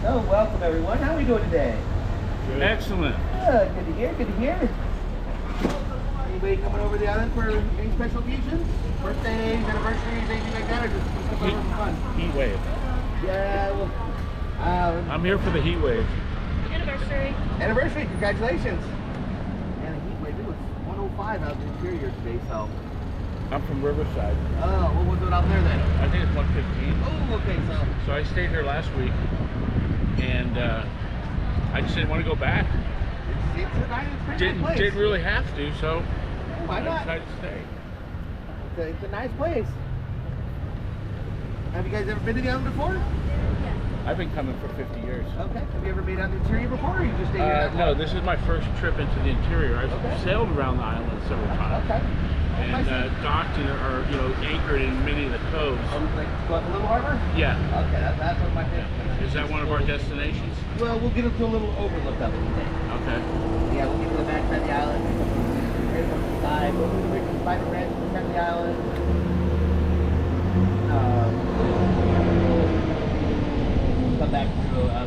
So welcome everyone. How are we doing today? Good. Excellent. Good. Good to hear. Good to hear. Anybody coming over the island for any special occasions? Birthdays, anniversaries, anything like that, or just come over for fun? Heat wave. Yeah. Well, I'm here for the heat wave. Anniversary. Anniversary. Congratulations. And a heat wave. It was 105 out in the interior today. So. I'm from Riverside. Oh, what was it out there then? I think it's 115. Oh, okay. So I stayed here last week, and I just didn't want to go back. It's a nice, pretty nice place. Didn't really have to, so Why not? I decided to stay. It's a nice place. Have you guys ever been to the island before? I've been coming for 50 years. Okay. Have you ever made out the interior before, or you just stayed here? No, this is my first trip into the interior. I've sailed around the island several times. Okay. And docked or anchored in many of the coves. Oh, like go up a little harbor? Yeah. Okay, that's one of my favorites. Is that one of our destinations? Well, we'll get into a little overlook of it today. Okay. Yeah, we'll get to the back side of the island. Right on the side. We'll move to the private ranch on the front of the island. Come back to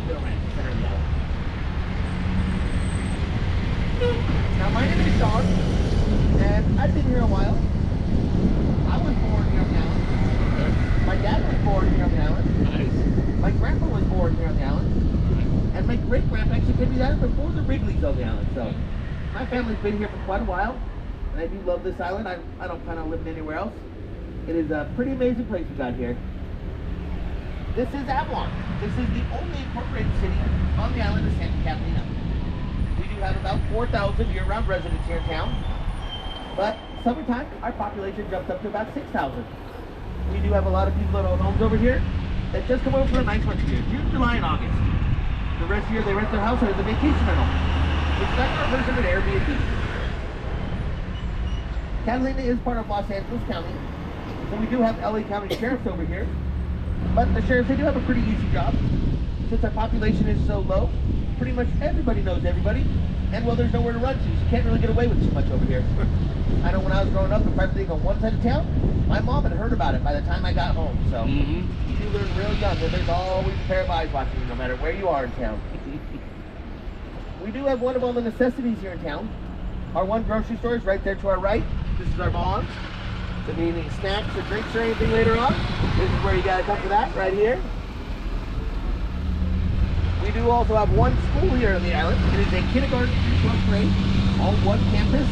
Bill Ranch, center of the island. Now, my name is Sean. And I've been here a while. I was born here on the island. My dad was born here on the island. Nice. My grandpa was born here on the island. And my great-grandpa actually came to the island before the Wrigley's on the island. So my family's been here for quite a while. And I do love this island. I don't plan on living anywhere else. It is a pretty amazing place we got here. This is Avalon. This is the only incorporated city on the island of Santa Catalina. We do have about 4,000 year-round residents here in town. But summertime, our population jumps up to about 6,000. We do have a lot of people that own homes over here that just come over for a nice month here, June, July, and August. The rest of the year, they rent their house as a vacation rental. It's like our version of an Airbnb. Catalina is part of Los Angeles County, so we do have LA County sheriffs over here. But the sheriffs, they do have a pretty easy job. Since our population is so low, pretty much everybody knows everybody. And well, there's nowhere to run to, so you can't really get away with too much over here. I know when I was growing up, if everything on one side of town, my mom had heard about it by the time I got home. So you do learn real young that there's always a pair of eyes watching you, no matter where you are in town. We do have one of all the necessities here in town. Our one grocery store is right there to our right. This is our Vaughn's. So if you need any snacks or drinks or anything later on, this is where you gotta come for that, right here. We do also have one school here on the island. It is a kindergarten through 12th grade, all one campus.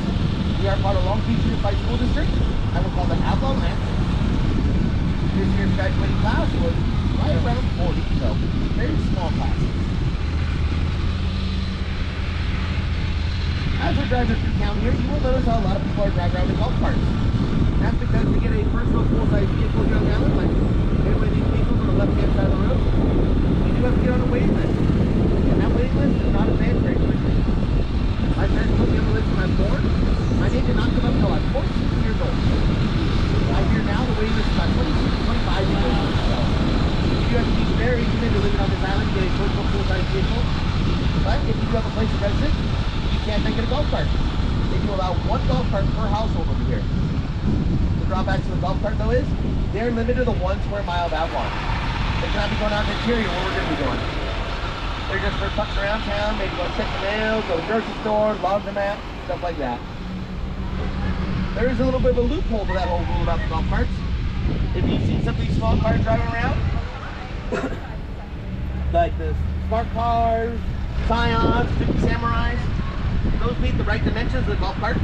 We are part of Long Beach Unified School District. I will call it Avalon Ranch. This year's graduating class was right around 40, so very small classes. As we're driving through town here, you will notice how a lot of people are driving around in golf carts. That's because to get a personal full-size vehicle here on the island, like everybody these vehicles on the left-hand side of the road, you do have to get on a waiting list. And that waiting list is not advanced very quickly. My parents put me on the list when I was born. My name did not come up until I was 14 years old. Right here now, the waiting list is about 22 to 25 years old. So you have to be very committed to living on this island to get a personal full-size vehicle. But if you do have a place of residence, you can't make it a golf cart. They do allow one golf cart per household over here. The drawback to the golf cart, though, is they're limited to the 1 square mile of Avalon. They cannot be going out in the interior where we're going to be going. They're just for trucking around town, maybe go check the mail, go to the grocery store, laundromat, stuff like that. There is a little bit of a loophole to that whole rule about the golf carts. If you see some of these small cars driving around, like the smart cars, Scions, Super Samurais, those meet the right dimensions of the golf cart,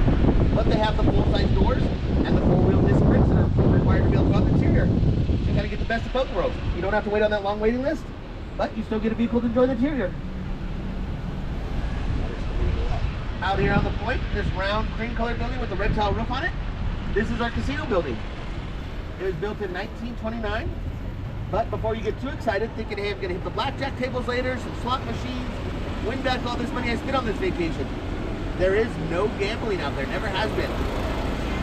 but they have the full-size doors and the four-wheel disc brakes that are required to be able to go out in the interior. So you gotta get the best of both worlds. You don't have to wait on that long waiting list, but you still get a vehicle to enjoy the interior. Out here on the point, this round cream-colored building with the red tile roof on it, this is our casino building. It was built in 1929, but before you get too excited, thinking, hey, I'm gonna hit the blackjack tables later, some slot machines, win back all this money I spent on this vacation. There is no gambling out there, never has been.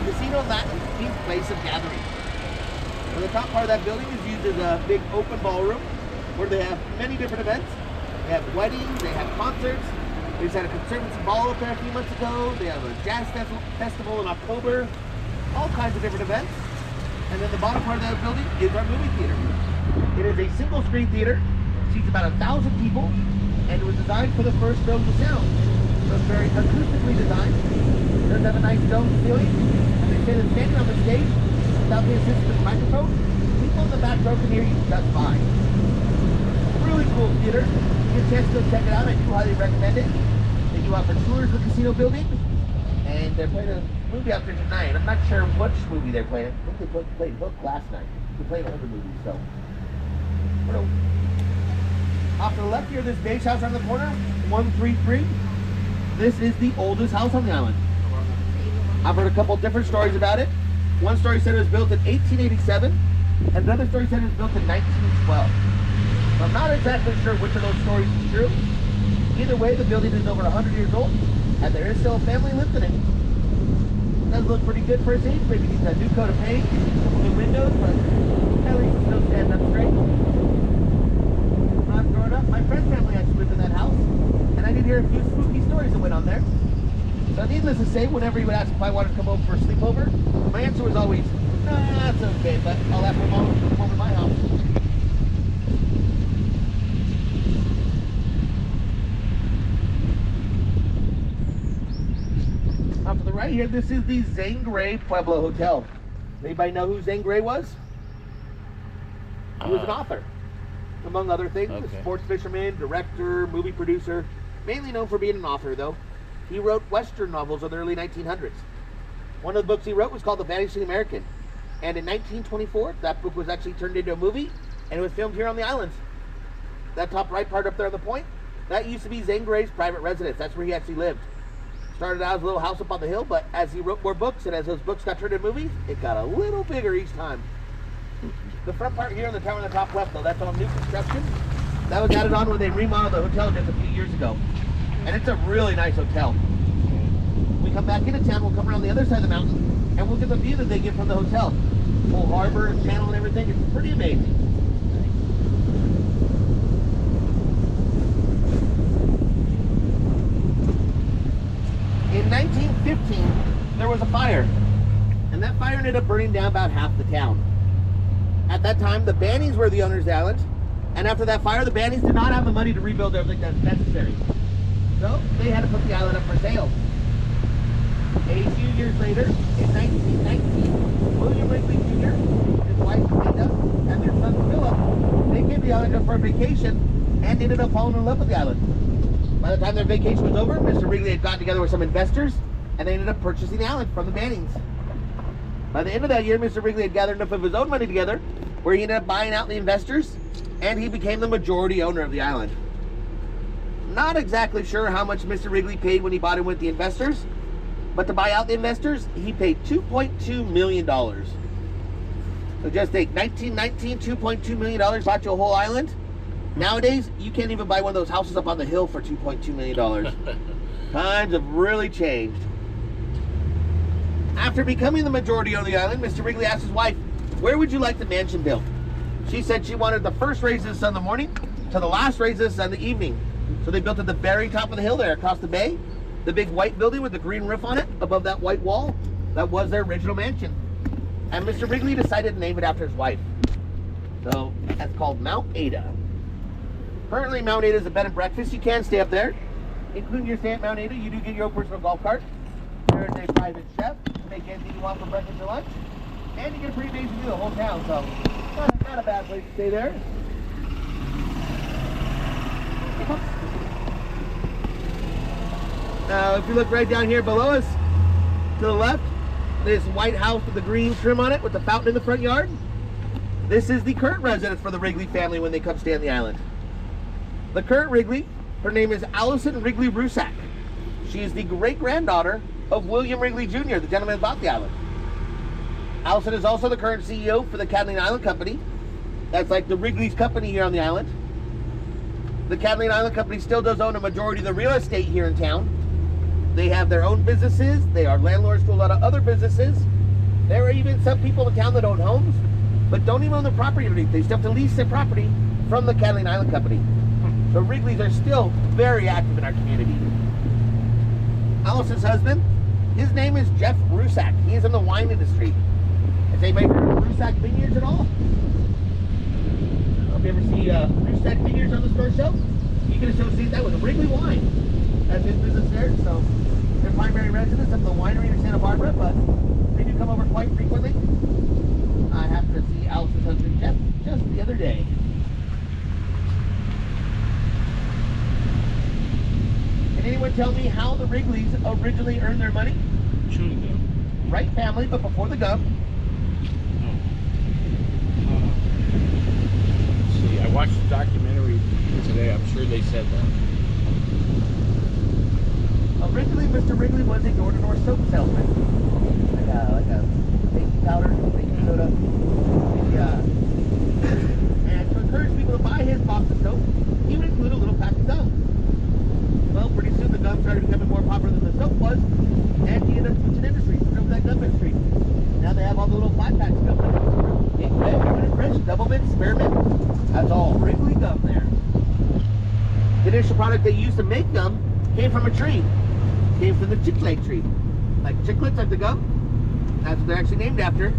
Casino Latin means place of gathering. And the top part of that building is used as a big open ballroom where they have many different events. They have weddings, they have concerts. They just had a conservancy ball up there a few months ago. They have a jazz festival in October. All kinds of different events. And then the bottom part of that building is our movie theater. It is a single screen theater. So seats about 1,000 people, and it was designed for the first rows of sound. So it's very acoustically designed. It does have a nice dome ceiling, and they say that standing on the stage, without the assistance of the microphone, people in the back row can hear you just fine. Really cool theater. If you get a chance to go check it out, I do highly recommend it. They do offer tours of the casino building, and they're playing a movie out there tonight. I'm not sure which movie they're playing. I think they played Hook last night. They played another movie, so. Off to the left here, this beige house on the corner, 133. This is the oldest house on the island. I've heard a couple different stories about it. One story said it was built in 1887, and another story said it was built in 1912. So I'm not exactly sure which of those stories is true. Either way, the building is over 100 years old, and there is still a family living in it. It does look pretty good for its age. Maybe needs a new coat of paint, new windows, but at least it's still standing up straight. When I was growing up, my friend's family actually lived in that house, and I did hear a few spooky stories that went on there. So needless to say, whenever he would ask if I wanted to come over for a sleepover, my answer was always, nah, that's okay, but I'll have to come over to my house. Off to the right here, this is the Zane Grey Pueblo Hotel. Anybody know who Zane Grey was? He was an author, among other things. Okay. A sports fisherman, director, movie producer. Mainly known for being an author, though. He wrote Western novels in the early 1900s. One of the books he wrote was called The Vanishing American. And in 1924, that book was actually turned into a movie, and it was filmed here on the islands. That top right part up there on the point, that used to be Zane Grey's private residence. That's where he actually lived. Started out as a little house up on the hill, but as he wrote more books, and as those books got turned into movies, it got a little bigger each time. The front part here on the tower on the top left, though, that's all new construction. That was added on when they remodeled the hotel just a few years ago. And it's a really nice hotel. We come back into town, we'll come around the other side of the mountain, and we'll get the view that they get from the hotel. Whole harbor, channel, and everything. It's pretty amazing. In 1915, there was a fire. And that fire ended up burning down about half the town. At that time, the Bannies were the owners of the island. And after that fire, the Bannies did not have the money to rebuild everything that's necessary. So they had to put the island up for sale. A few years later, in 1919, William Wrigley Jr., his wife Catalina, and their son Philip, they came to the island just for a vacation and ended up falling in love with the island. By the time their vacation was over, Mr. Wrigley had gotten together with some investors, and they ended up purchasing the island from the Bannies. By the end of that year, Mr. Wrigley had gathered enough of his own money together, where he ended up buying out the investors, and he became the majority owner of the island. Not exactly sure how much Mr. Wrigley paid when he bought in with the investors, but to buy out the investors, he paid $2.2 million. So just think, 1919, $2.2 million bought you a whole island. Nowadays, you can't even buy one of those houses up on the hill for $2.2 million. Times have really changed. After becoming the majority owner of the island, Mr. Wrigley asked his wife, where would you like the mansion built? She said she wanted the first rays of the sun in the morning to the last rays of the sun in the evening. So they built at the very top of the hill there across the bay. The big white building with the green roof on it above that white wall. That was their original mansion. And Mr. Wrigley decided to name it after his wife. So that's called Mount Ada. Currently, Mount Ada is a bed and breakfast. You can stay up there. Including your stay at Mount Ada, you do get your own personal golf cart. There is a private chef to make anything you want for breakfast or lunch. And you get a pretty amazing view of the whole town. So not a bad place to stay there. Now, if you look right down here below us, to the left, this white house with the green trim on it with the fountain in the front yard. This is the current residence for the Wrigley family when they come stay on the island. The current Wrigley, her name is Allison Wrigley Rusak. She is the great-granddaughter of William Wrigley Jr., the gentleman who bought the island. Allison is also the current CEO for the Catalina Island Company. That's like the Wrigley's company here on the island. The Catalina Island Company still does own a majority of the real estate here in town. They have their own businesses. They are landlords to a lot of other businesses. There are even some people in town that own homes, but don't even own the property underneath. They still have to lease their property from the Catalina Island Company. So Wrigley's are still very active in our community. Allison's husband, his name is Jeff Rusak. He is in the wine industry. Has anybody heard of Rusak Vineyards at all? I don't know if you ever see the Moosehead figures on the store shelf, you can associate that with Wrigley Wine. That's his business there. So they're primary residents of the winery in Santa Barbara, but they do come over quite frequently. I happened to see Alice's husband Jeff just the other day. Can anyone tell me how the Wrigleys originally earned their money? Chewing gum. Right family, but before the gum. Let's see, I watched the documentary today. I'm sure they said that. Originally, Mr. Wrigley was a door-to-door soap salesman. Like a baking powder, baking soda. And to encourage people to buy his box of soap, he would include a little pack of gum. Well, pretty soon the gum started becoming more popular than the soap was, and he ended up switching industries, took over that gum industry. Now they have all the little 5-packs of gum. Big red, and fresh, double mint, spearmint. That's all Wrigley gum there. The initial product they used to make gum came from a tree. Came from the chiclet tree. Like chiclets, like the gum. That's what they're actually named after.